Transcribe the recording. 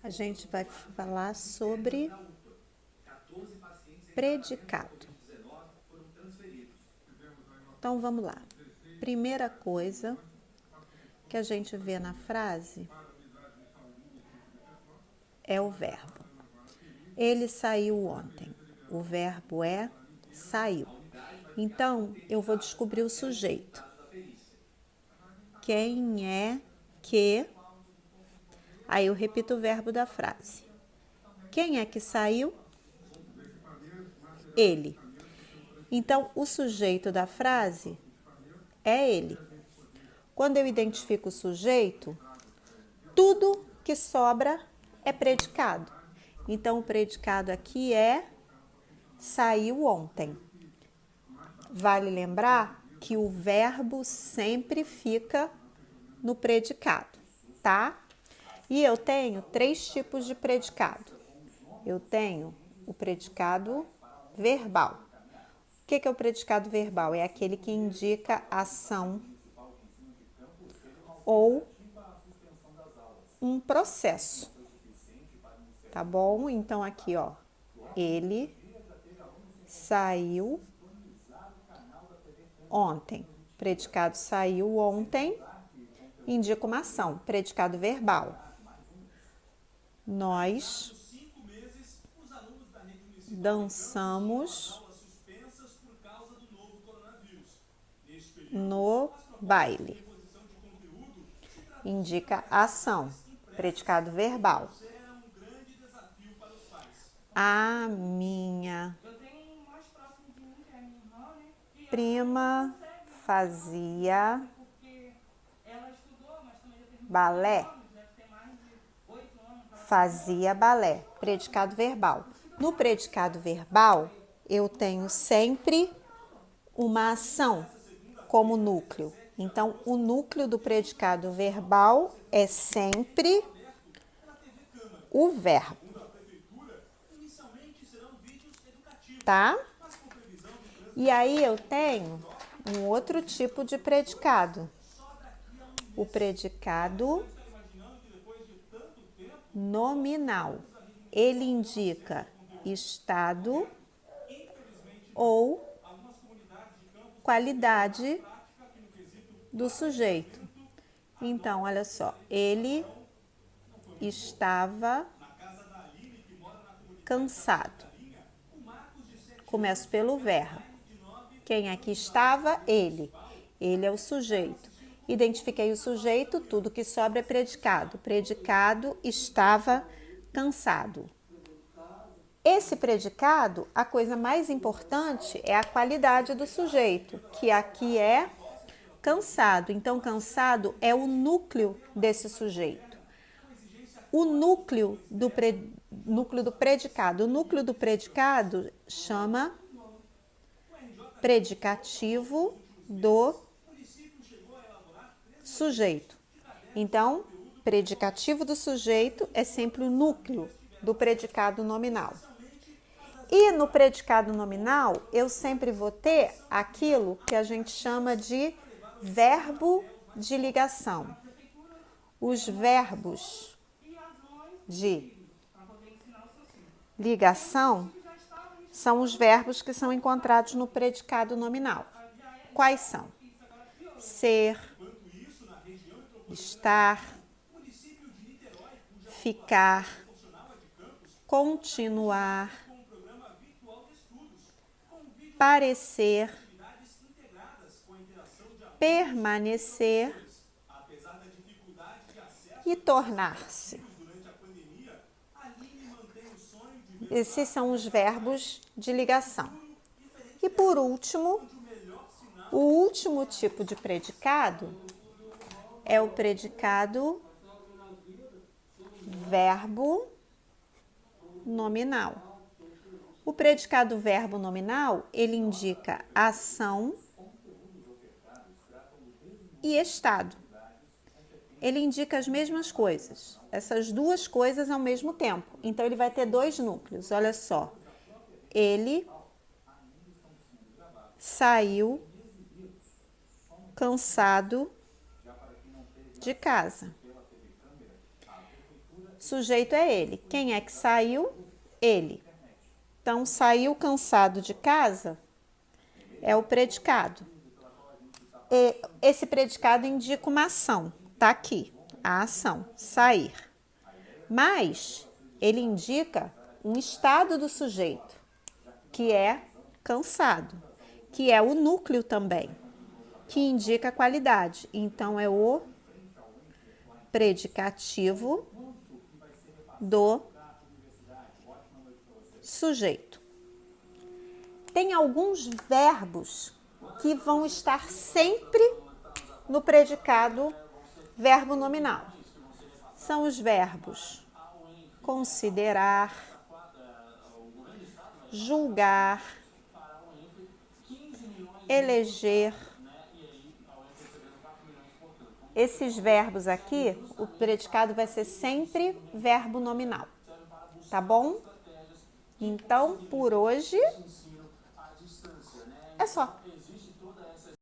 A gente vai falar sobre predicado. Então, vamos lá. Primeira coisa que a gente vê na frase é o verbo. Ele saiu ontem. O verbo é saiu. Então, eu vou descobrir o sujeito. Quem é que... Aí eu repito o verbo da frase. Quem é que saiu? Ele. Então, o sujeito da frase é ele. Quando eu identifico o sujeito, tudo que sobra é predicado. Então, o predicado aqui é saiu ontem. Vale lembrar que o verbo sempre fica no predicado, tá? E eu tenho 3 tipos de predicado. Eu tenho o predicado verbal. O que é o predicado verbal? É aquele que indica ação ou um processo, tá bom? Então, aqui, ó, ele saiu ontem. Predicado saiu ontem indica uma ação, predicado verbal. Nós dançamos no baile. Indica ação, predicado verbal. A minha prima fazia balé. Fazia balé, predicado verbal. No predicado verbal, eu tenho sempre uma ação como núcleo. Então, o núcleo do predicado verbal é sempre o verbo, tá? E aí eu tenho um outro tipo de predicado, o predicado nominal. Ele indica estado ou qualidade do sujeito. Então, olha só, ele estava cansado. Começo pelo verbo. Quem é que estava? Ele. Ele é o sujeito. Identifiquei o sujeito, tudo que sobra é predicado. Predicado estava cansado. Esse predicado, a coisa mais importante é a qualidade do sujeito, que aqui é cansado. Então, cansado é o núcleo desse sujeito. O núcleo do predicado. O núcleo do predicado chama predicativo do sujeito. Então, predicativo do sujeito é sempre o núcleo do predicado nominal. E no predicado nominal, eu sempre vou ter aquilo que a gente chama de verbo de ligação. Os verbos de ligação são os verbos que são encontrados no predicado nominal. Quais são? Ser, estar, ficar, continuar, parecer, permanecer e tornar-se. Esses são os verbos de ligação. E por último, o último tipo de predicado é o predicado verbo nominal. O predicado verbo nominal, ele indica ação e estado. Ele indica as mesmas coisas, essas duas coisas ao mesmo tempo. Então, ele vai ter 2 núcleos, olha só. Ele saiu cansado de casa. Sujeito é ele. Quem é que saiu? Ele. Então, saiu cansado de casa é o predicado. Esse predicado indica uma ação. Tá aqui, a ação, sair. Mas ele indica um estado do sujeito, que é cansado, que é o núcleo também, que indica a qualidade. Então, é o predicativo do sujeito. Tem alguns verbos que vão estar sempre no predicado verbo nominal. São os verbos considerar, julgar, eleger. Esses verbos aqui, o predicado vai ser sempre verbo nominal, tá bom? Então, por hoje, é só.